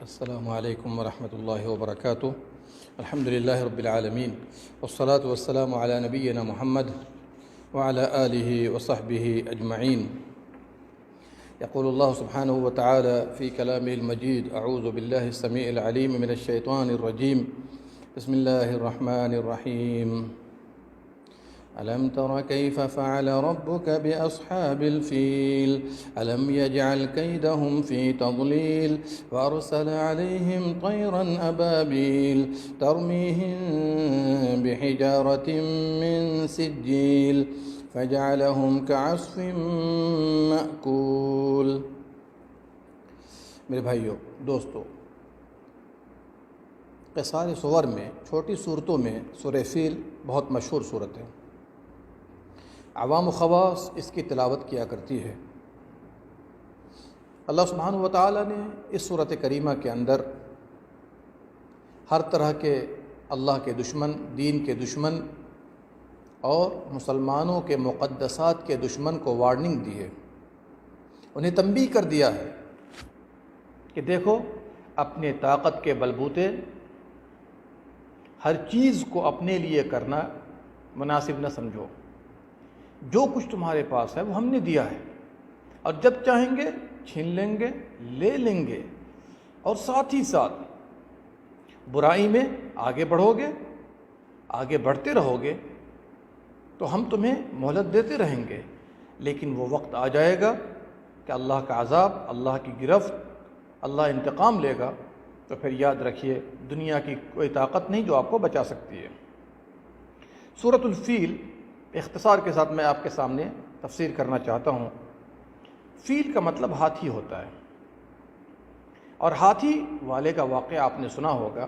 السلام علیکم ورحمۃ اللہ وبرکاتہ. الحمد للہ رب العالمین والصلاة والسلام علی نبینا محمد وعلى آلہ وصحبہ اجمعین. یقول اللہ سبحانہ وتعالی فی کلامہ المجید: اعوذ باللہ السمیع العلیم من الشیطان الرجیم. بسم اللہ الرحمن الرحیم. ألم تر كيف فعل ربك بأصحاب الفيل ألم يجعل كيدهم في تضليل وأرسل عليهم طيرا أبابيل ترميهم بحجارة من سجيل فجعلهم كعصف مأكول. میرے بھائیو دوستو، قصار سور میں چھوٹی صورتوں میں سورہ فیل بہت مشہور صورت ہے. عوام و خواص اس کی تلاوت کیا کرتی ہے. اللہ سبحانہ و تعالی نے اس صورت کریمہ کے اندر ہر طرح کے اللہ کے دشمن، دین کے دشمن اور مسلمانوں کے مقدسات کے دشمن کو وارننگ دی ہے. انہیں تنبیہ کر دیا ہے کہ دیکھو، اپنے طاقت کے بلبوتے ہر چیز کو اپنے لیے کرنا مناسب نہ سمجھو. جو کچھ تمہارے پاس ہے وہ ہم نے دیا ہے، اور جب چاہیں گے چھین لیں گے، لے لیں گے. اور ساتھ ہی ساتھ برائی میں آگے بڑھو گے، آگے بڑھتے رہو گے تو ہم تمہیں مہلت دیتے رہیں گے. لیکن وہ وقت آ جائے گا کہ اللہ کا عذاب، اللہ کی گرفت، اللہ انتقام لے گا. تو پھر یاد رکھیے، دنیا کی کوئی طاقت نہیں جو آپ کو بچا سکتی ہے. سورۃ الفیل اختصار کے ساتھ میں آپ کے سامنے تفسیر کرنا چاہتا ہوں. فیل کا مطلب ہاتھی ہوتا ہے، اور ہاتھی والے کا واقعہ آپ نے سنا ہوگا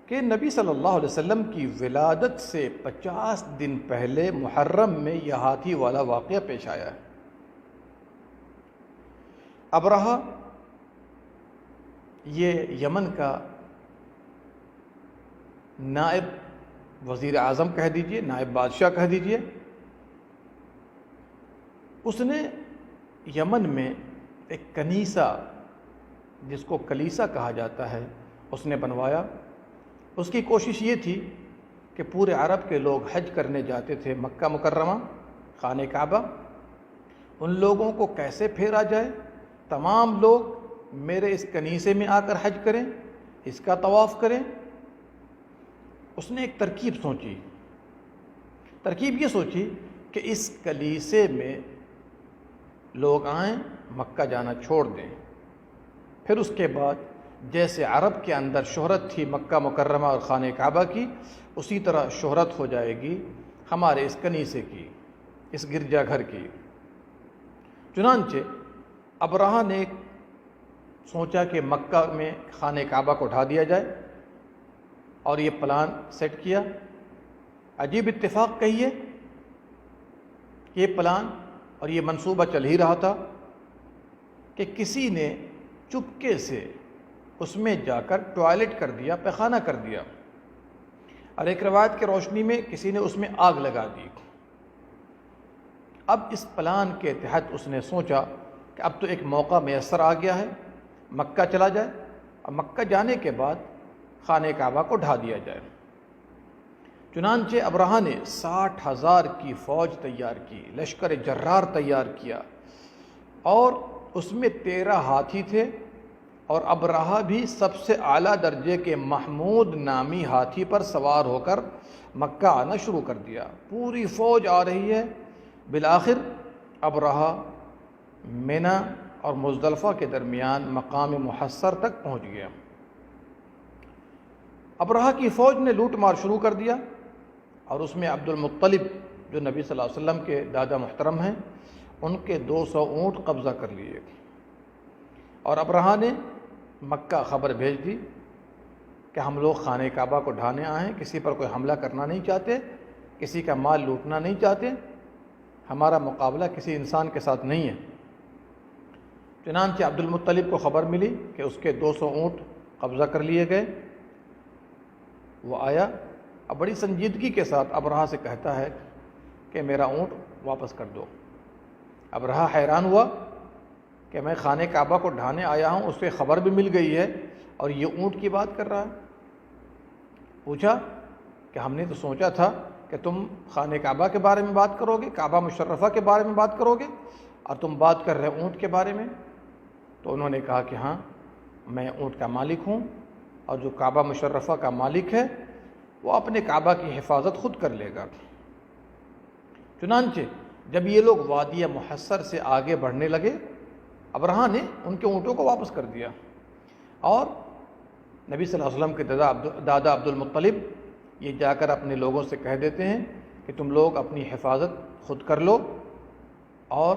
کہ نبی صلی اللہ علیہ وسلم کی ولادت سے 50 دن پہلے محرم میں یہ ہاتھی والا واقعہ پیش آیا ہے. ابرہہ یہ یمن کا نائب وزیر اعظم کہہ دیجئے، نائب بادشاہ کہہ دیجئے، اس نے یمن میں ایک کنیسہ، جس کو کلیسا کہا جاتا ہے، اس نے بنوایا. اس کی کوشش یہ تھی کہ پورے عرب کے لوگ حج کرنے جاتے تھے مکہ مکرمہ، خانہ کعبہ، ان لوگوں کو کیسے پھیرا جائے، تمام لوگ میرے اس کنیسے میں آ کر حج کریں، اس کا طواف کریں. اس نے ایک ترکیب سوچی. ترکیب یہ سوچی کہ اس کلیسے میں لوگ آئیں، مکہ جانا چھوڑ دیں. پھر اس کے بعد جیسے عرب کے اندر شہرت تھی مکہ مکرمہ اور خانہ کعبہ کی، اسی طرح شہرت ہو جائے گی ہمارے اس کنیسے کی، اس گرجا گھر کی. چنانچہ ابرہہ نے سوچا کہ مکہ میں خانہ کعبہ کو ڈھا دیا جائے، اور یہ پلان سیٹ کیا. عجیب اتفاق کہیے کہ یہ پلان اور یہ منصوبہ چل ہی رہا تھا کہ کسی نے چپکے سے اس میں جا کر ٹوائلٹ کر دیا، پیخانہ کر دیا، اور ایک روایت کی روشنی میں کسی نے اس میں آگ لگا دی. اب اس پلان کے تحت اس نے سوچا کہ اب تو ایک موقع میسر آ گیا ہے، مکہ چلا جائے، اور مکہ جانے کے بعد خانہ کعبہ کو ڈھا دیا جائے. چنانچہ ابرہہ نے 60,000 کی فوج تیار کی، لشکر جرار تیار کیا، اور اس میں 13 ہاتھی تھے، اور ابرہہ بھی سب سے اعلیٰ درجے کے محمود نامی ہاتھی پر سوار ہو کر مکہ آنا شروع کر دیا. پوری فوج آ رہی ہے. بالآخر ابرہہ منی اور مزدلفہ کے درمیان مقام محصر تک پہنچ گیا. ابرہہ کی فوج نے لوٹ مار شروع کر دیا، اور اس میں عبد المطلب جو نبی صلی اللہ علیہ وسلم کے دادا محترم ہیں، ان کے 200 اونٹ قبضہ کر لیے. اور ابرہہ نے مکہ خبر بھیج دی کہ ہم لوگ خانہ کعبہ کو ڈھانے آئے ہیں، کسی پر کوئی حملہ کرنا نہیں چاہتے، کسی کا مال لوٹنا نہیں چاہتے، ہمارا مقابلہ کسی انسان کے ساتھ نہیں ہے. چنانچہ عبد المطلب کو خبر ملی کہ اس کے 200 اونٹ قبضہ کر لیے گئے. وہ آیا، اب بڑی سنجیدگی کے ساتھ ابرہہ سے کہتا ہے کہ میرا اونٹ واپس کر دو. ابرہہ حیران ہوا کہ میں خانہ کعبہ کو ڈھانے آیا ہوں، اس سے خبر بھی مل گئی ہے اور یہ اونٹ کی بات کر رہا ہے؟ پوچھا کہ ہم نے تو سوچا تھا کہ تم خانہ کعبہ کے بارے میں بات کرو گے، کعبہ مشرفہ کے بارے میں بات کرو گے، اور تم بات کر رہے اونٹ کے بارے میں۔ تو انہوں نے کہا کہ ہاں میں اونٹ کا مالک ہوں، اور جو کعبہ مشرفہ کا مالک ہے وہ اپنے کعبہ کی حفاظت خود کر لے گا۔ چنانچہ جب یہ لوگ وادی محصر سے آگے بڑھنے لگے، ابرہہ نے ان کے اونٹوں کو واپس کر دیا، اور نبی صلی اللہ علیہ وسلم کے دادا عبد المطلب یہ جا کر اپنے لوگوں سے کہہ دیتے ہیں کہ تم لوگ اپنی حفاظت خود کر لو، اور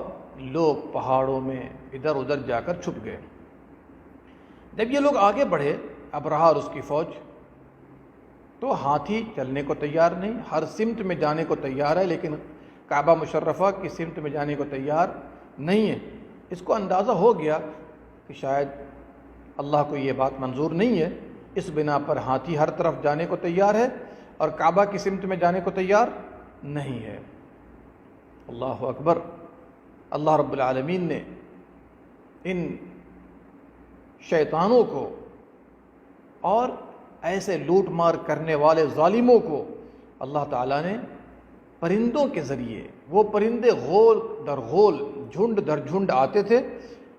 لوگ پہاڑوں میں ادھر ادھر جا کر چھپ گئے۔ جب یہ لوگ آگے بڑھے، ابرہہ اور اس کی فوج، تو ہاتھی چلنے کو تیار نہیں، ہر سمت میں جانے کو تیار ہے، لیکن کعبہ مشرفہ کی سمت میں جانے کو تیار نہیں ہے۔ اس کو اندازہ ہو گیا کہ شاید اللہ کو یہ بات منظور نہیں ہے، اس بنا پر ہاتھی ہر طرف جانے کو تیار ہے اور کعبہ کی سمت میں جانے کو تیار نہیں ہے۔ اللہ اکبر! اللہ رب العالمین نے ان شیطانوں کو اور ایسے لوٹ مار کرنے والے ظالموں کو اللہ تعالیٰ نے پرندوں کے ذریعے، وہ پرندے غول در غول، جھنڈ در جھنڈ آتے تھے،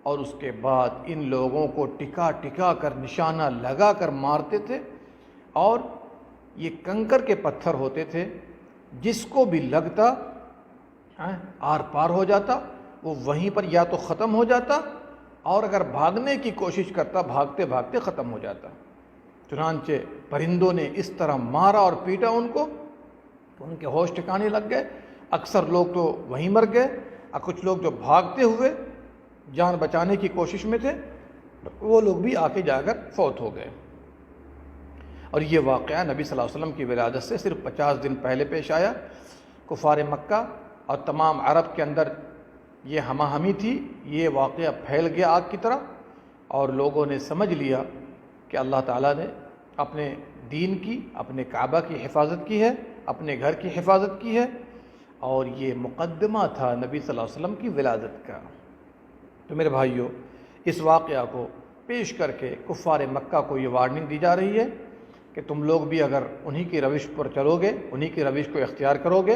اور اس کے بعد ان لوگوں کو ٹکا ٹکا کر نشانہ لگا کر مارتے تھے، اور یہ کنکر کے پتھر ہوتے تھے، جس کو بھی لگتا آر پار ہو جاتا، وہ وہیں پر یا تو ختم ہو جاتا، اور اگر بھاگنے کی کوشش کرتا بھاگتے بھاگتے ختم ہو جاتا۔ چنانچہ پرندوں نے اس طرح مارا اور پیٹا ان کو، ان کے ہوش ٹھکانے لگ گئے۔ اکثر لوگ تو وہیں مر گئے، اور کچھ لوگ جو بھاگتے ہوئے جان بچانے کی کوشش میں تھے، وہ لوگ بھی آ کے جا کر فوت ہو گئے۔ اور یہ واقعہ نبی صلی اللہ علیہ وسلم کی ولادت سے صرف 50 دن پہلے پیش آیا۔ کفار مکہ اور تمام عرب کے اندر یہ ہمہ ہمی تھی، یہ واقعہ پھیل گیا آگ کی طرح، اور لوگوں نے سمجھ لیا کہ اللہ تعالیٰ نے اپنے دین کی، اپنے کعبہ کی حفاظت کی ہے، اپنے گھر کی حفاظت کی ہے، اور یہ مقدمہ تھا نبی صلی اللہ علیہ وسلم کی ولادت کا۔ تو میرے بھائیوں، اس واقعہ کو پیش کر کے کفار مکہ کو یہ وارننگ دی جا رہی ہے کہ تم لوگ بھی اگر انہی کی روش پر چلو گے، انہی کی روش کو اختیار کرو گے،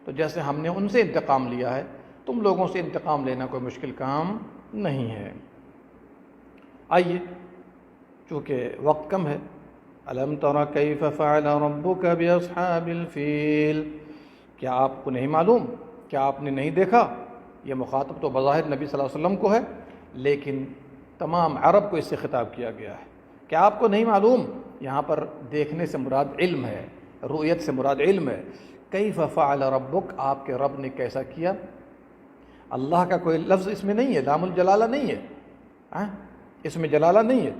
تو جیسے ہم نے ان سے انتقام لیا ہے، تم لوگوں سے انتقام لینا کوئی مشکل کام نہیں ہے۔ آئیے، چونکہ وقت کم ہے، الم تر کیف فعل ربک باصحاب الفیل، کیا آپ کو نہیں معلوم، کیا آپ نے نہیں دیکھا؟ یہ مخاطب تو بظاہر نبی صلی اللہ علیہ وسلم کو ہے، لیکن تمام عرب کو اس سے خطاب کیا گیا ہے۔ کیا آپ کو نہیں معلوم؟ یہاں پر دیکھنے سے مراد علم ہے، رؤیت سے مراد علم ہے۔ کیف فعل ربک، آپ کے رب نے کیسا کیا؟ اللہ کا کوئی لفظ اس میں نہیں ہے، لام الجلالہ نہیں ہے، اس میں جلالہ نہیں ہے،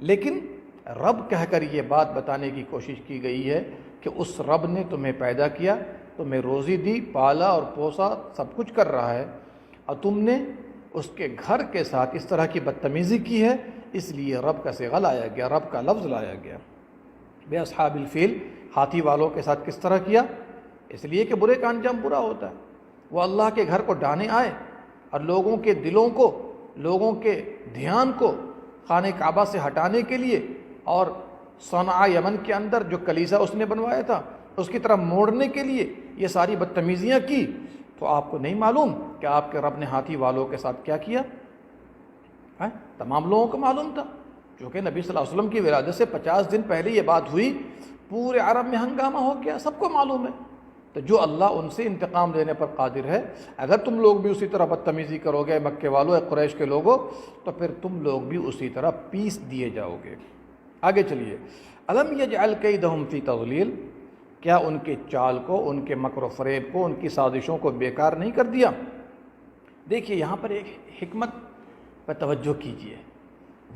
لیکن رب کہہ کر یہ بات بتانے کی کوشش کی گئی ہے کہ اس رب نے تمہیں پیدا کیا، تمہیں روزی دی، پالا اور پوسا، سب کچھ کر رہا ہے، اور تم نے اس کے گھر کے ساتھ اس طرح کی بدتمیزی کی ہے، اس لیے رب کا صیغہ لایا گیا، رب کا لفظ لایا گیا۔ بے اصحاب الفیل، ہاتھی والوں کے ساتھ کس طرح کیا؟ اس لیے کہ برے کا انجام برا ہوتا ہے۔ وہ اللہ کے گھر کو ڈھانے آئے اور لوگوں کے دلوں کو، لوگوں کے دھیان کو خانہ کعبہ سے ہٹانے کے لیے، اور صنعاء یمن کے اندر جو کلیسا اس نے بنوایا تھا اس کی طرف موڑنے کے لیے یہ ساری بدتمیزیاں کی، تو آپ کو نہیں معلوم کہ آپ کے رب نے ہاتھی والوں کے ساتھ کیا کیا؟ تمام لوگوں کو معلوم تھا، کیونکہ نبی صلی اللہ علیہ وسلم کی ولادت سے 50 دن پہلے یہ بات ہوئی، پورے عرب میں ہنگامہ ہو گیا، سب کو معلوم ہے۔ تو جو اللہ ان سے انتقام لینے پر قادر ہے، اگر تم لوگ بھی اسی طرح بدتمیزی کرو گے، مکے والوں، قریش کے لوگوں، تو پھر تم لوگ بھی اسی طرح پیس دیے جاؤ گے۔ آگے چلیے، الم یجعل کیدہم فی تضلیل، کیا ان کے چال کو، ان کے مکر و فریب کو، ان کی سازشوں کو بیکار نہیں کر دیا؟ دیکھیے یہاں پر ایک حکمت پر توجہ کیجیے،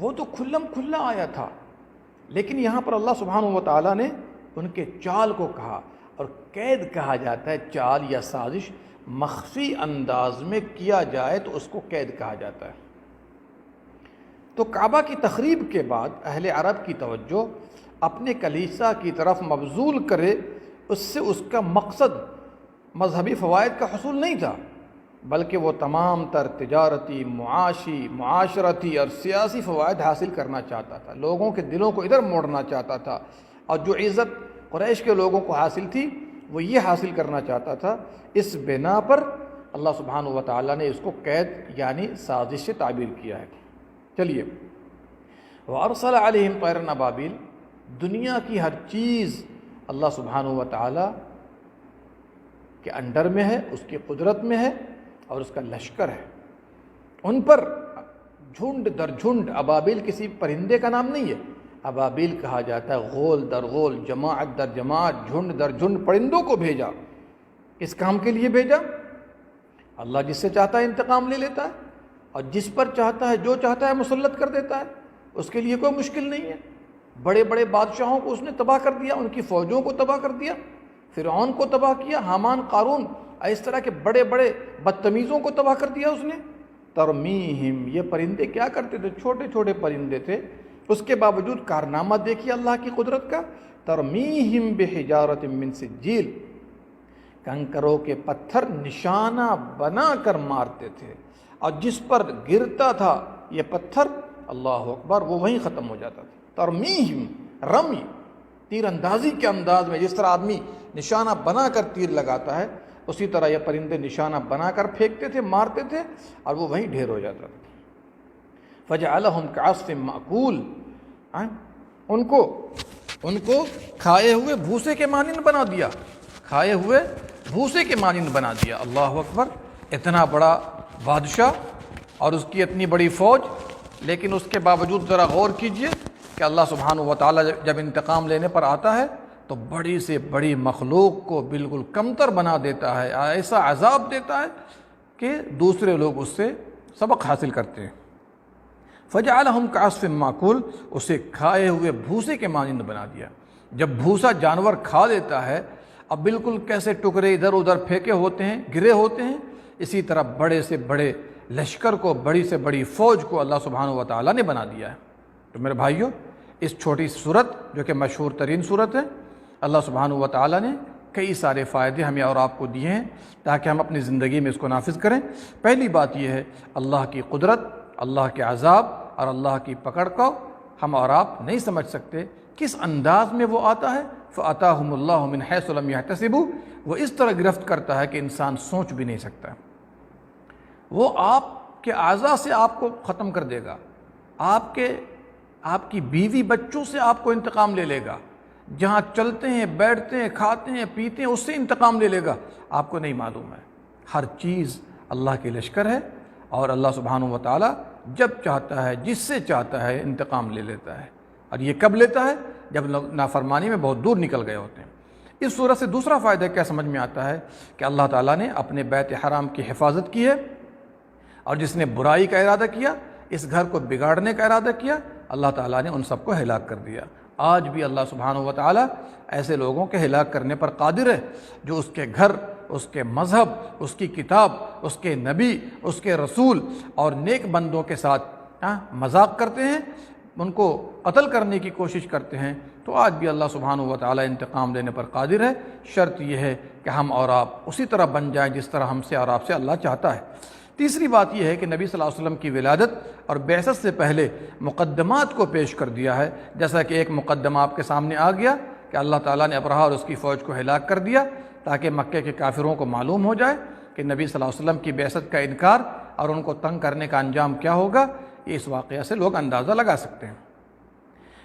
وہ تو کھلم کھلا آیا تھا، لیکن یہاں پر اللہ سبحانہ و تعالیٰ نے ان کے چال کو کہا، اور قید کہا جاتا ہے، چال یا سازش مخفی انداز میں کیا جائے تو اس کو قید کہا جاتا ہے۔ تو کعبہ کی تخریب کے بعد اہل عرب کی توجہ اپنے کلیسا کی طرف مبذول کرے، اس سے اس کا مقصد مذہبی فوائد کا حصول نہیں تھا، بلکہ وہ تمام تر تجارتی، معاشی، معاشرتی اور سیاسی فوائد حاصل کرنا چاہتا تھا، لوگوں کے دلوں کو ادھر موڑنا چاہتا تھا، اور جو عزت قریش کے لوگوں کو حاصل تھی وہ یہ حاصل کرنا چاہتا تھا۔ اس بنا پر اللہ سبحانہ و تعالیٰ نے اس کو قید یعنی سازش سے تعبیر کیا ہے۔ چلیے، وَأَرْسَلَ عَلَيْهِمْ طَيْرًا أَبَابِيلَ، دنیا کی ہر چیز اللہ سبحانہ و تعالیٰ کے انڈر میں ہے، اس کی قدرت میں ہے اور اس کا لشکر ہے، ان پر جھنڈ در جھنڈ، ابابیل کسی پرندے کا نام نہیں ہے، ابابیل کہا جاتا ہے غول در غول، جماعت در جماعت، جھنڈ در جھنڈ پرندوں کو بھیجا۔ اس کام کے لیے بھیجا، اللہ جس سے چاہتا ہے انتقام لے لیتا ہے، اور جس پر چاہتا ہے، جو چاہتا ہے مسلط کر دیتا ہے، اس کے لیے کوئی مشکل نہیں ہے۔ بڑے بڑے بادشاہوں کو اس نے تباہ کر دیا، ان کی فوجوں کو تباہ کر دیا، فرعون کو تباہ کیا، حامان، قارون، اس طرح کے بڑے بڑے بدتمیزوں کو تباہ کر دیا اس نے۔ ترمیہم، یہ پرندے کیا کرتے تھے؟ چھوٹے چھوٹے پرندے تھے، اس کے باوجود کارنامہ دیکھیے اللہ کی قدرت کا۔ ترمیہم بحجارۃ من سجیل، کنکروں کے پتھر نشانہ بنا کر مارتے تھے، اور جس پر گرتا تھا یہ پتھر، اللہ اکبر، وہ وہیں ختم ہو جاتا تھا۔ ترمیہم، رمی، تیر اندازی کے انداز میں، جس طرح آدمی نشانہ بنا کر تیر لگاتا ہے، اسی طرح یہ پرندے نشانہ بنا کر پھینکتے تھے، مارتے تھے، اور وہ وہیں ڈھیر ہو جاتا تھا۔ فجعلہم کعصف مأکول، ان کو کھائے ہوئے بھوسے کے مانند بنا دیا، کھائے ہوئے بھوسے کے مانند بنا دیا۔ اللہ اکبر، اتنا بڑا بادشاہ اور اس کی اتنی بڑی فوج، لیکن اس کے باوجود ذرا غور کیجئے کہ اللہ سبحانہ و تعالیٰ جب انتقام لینے پر آتا ہے تو بڑی سے بڑی مخلوق کو بالکل کمتر بنا دیتا ہے، ایسا عذاب دیتا ہے کہ دوسرے لوگ اس سے سبق حاصل کرتے ہیں۔ فجعلہم کعصف مأکول، اسے کھائے ہوئے بھوسے کے مانند بنا دیا۔ جب بھوسا جانور کھا لیتا ہے، اب بالکل کیسے ٹکڑے ادھر ادھر پھینکے ہوتے ہیں، گرے ہوتے ہیں، اسی طرح بڑے سے بڑے لشکر کو، بڑی سے بڑی فوج کو اللہ سبحانہ و تعالیٰ نے بنا دیا ہے۔ تو میرے بھائیوں، اس چھوٹی صورت جو کہ مشہور ترین صورت ہے، اللہ سبحانہ و تعالیٰ نے کئی سارے فائدے ہمیں اور آپ کو دیے ہیں تاکہ ہم اپنی زندگی میں اس کو نافذ کریں۔ پہلی بات یہ ہے، اللہ کی قدرت، اللہ کے عذاب اور اللہ کی پکڑ کو ہم اور آپ نہیں سمجھ سکتے کس انداز میں وہ آتا ہے۔ فَأَتَاهُمُ اللَّهُ مِنْ حَيْثُ لَمْ يَحْتَسِبُوا، وہ اس طرح گرفت کرتا ہے کہ انسان سوچ بھی نہیں سکتا۔ وہ آپ کے اعضاء سے آپ کو ختم کر دے گا، آپ کی بیوی بچوں سے آپ کو انتقام لے لے گا، جہاں چلتے ہیں، بیٹھتے ہیں، کھاتے ہیں، پیتے ہیں، اس سے انتقام لے لے گا، آپ کو نہیں معلوم ہے۔ ہر چیز اللہ کے لشکر ہے، اور اللہ سبحانہ و تعالیٰ جب چاہتا ہے، جس سے چاہتا ہے، انتقام لے لیتا ہے۔ اور یہ کب لیتا ہے؟ جب لوگ نافرمانی میں بہت دور نکل گئے ہوتے ہیں۔ اس صورت سے دوسرا فائدہ کیا سمجھ میں آتا ہے کہ اللہ تعالیٰ نے اپنے بیت حرام کی حفاظت کی ہے، اور جس نے برائی کا ارادہ کیا، اس گھر کو بگاڑنے کا ارادہ کیا، اللہ تعالیٰ نے ان سب کو ہلاک کر دیا۔ آج بھی اللہ سبحانہ و تعالیٰ ایسے لوگوں کے ہلاک کرنے پر قادر ہے جو اس کے گھر، اس کے مذہب، اس کی کتاب، اس کے نبی، اس کے رسول اور نیک بندوں کے ساتھ مذاق کرتے ہیں، ان کو قتل کرنے کی کوشش کرتے ہیں۔ تو آج بھی اللہ سبحانہ و تعالیٰ انتقام لینے پر قادر ہے، شرط یہ ہے کہ ہم اور آپ اسی طرح بن جائیں جس طرح ہم سے اور آپ سے اللہ چاہتا ہے۔ تیسری بات یہ ہے کہ نبی صلی اللہ علیہ وسلم کی ولادت اور بعثت سے پہلے مقدمات کو پیش کر دیا ہے، جیسا کہ ایک مقدمہ آپ کے سامنے آ گیا کہ اللہ تعالیٰ نے ابرہہ اور اس کی فوج کو ہلاک کر دیا، تاکہ مکے کے کافروں کو معلوم ہو جائے کہ نبی صلی اللہ علیہ وسلم کی بعثت کا انکار اور ان کو تنگ کرنے کا انجام کیا ہوگا۔ اس واقعہ سے لوگ اندازہ لگا سکتے ہیں۔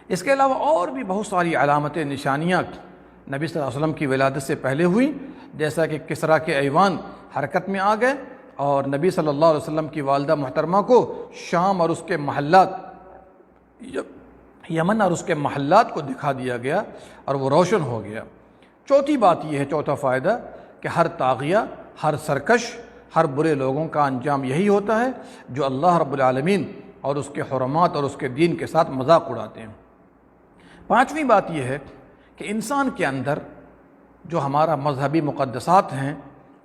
اس کے علاوہ اور بھی بہت ساری علامتیں، نشانیاں نبی صلی اللہ علیہ وسلم کی ولادت سے پہلے ہوئی، جیسا کہ کسریٰ کے ایوان حرکت میں آ گئے، اور نبی صلی اللہ علیہ وسلم کی والدہ محترمہ کو شام اور اس کے محلات، یمن اور اس کے محلات کو دکھا دیا گیا اور وہ روشن ہو گیا۔ چوتھی بات یہ ہے، چوتھا فائدہ، کہ ہر طاغیہ، ہر سرکش، ہر برے لوگوں کا انجام یہی ہوتا ہے جو اللہ رب العالمین اور اس کے حرمات اور اس کے دین کے ساتھ مذاق اڑاتے ہیں۔ پانچویں بات یہ ہے کہ انسان کے اندر جو ہمارا مذہبی مقدسات ہیں،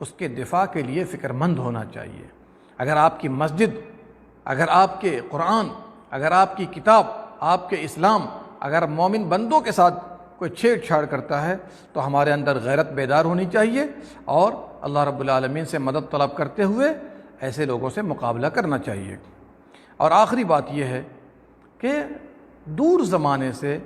اس کے دفاع کے لیے فکر مند ہونا چاہیے۔ اگر آپ کی مسجد، اگر آپ کے قرآن، اگر آپ کی کتاب، آپ کے اسلام، اگر مومن بندوں کے ساتھ کوئی چھیڑ چھاڑ کرتا ہے تو ہمارے اندر غیرت بیدار ہونی چاہیے، اور اللہ رب العالمین سے مدد طلب کرتے ہوئے ایسے لوگوں سے مقابلہ کرنا چاہیے۔ اور آخری بات یہ ہے کہ دور زمانے سے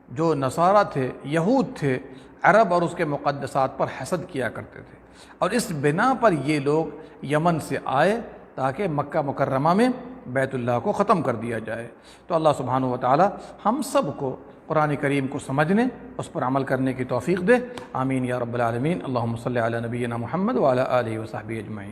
جو نصارہ تھے، یہود تھے، عرب اور اس کے مقدسات پر حسد کیا کرتے تھے، اور اس بنا پر یہ لوگ یمن سے آئے تاکہ مکہ مکرمہ میں بیت اللہ کو ختم کر دیا جائے۔ تو اللہ سبحانہ و تعالی ہم سب کو قرآن کریم کو سمجھنے، اس پر عمل کرنے کی توفیق دے۔ آمین یا رب العالمین۔ اللہم صلی علی نبینا محمد وعلی آلہ وصحبہ اجمعین۔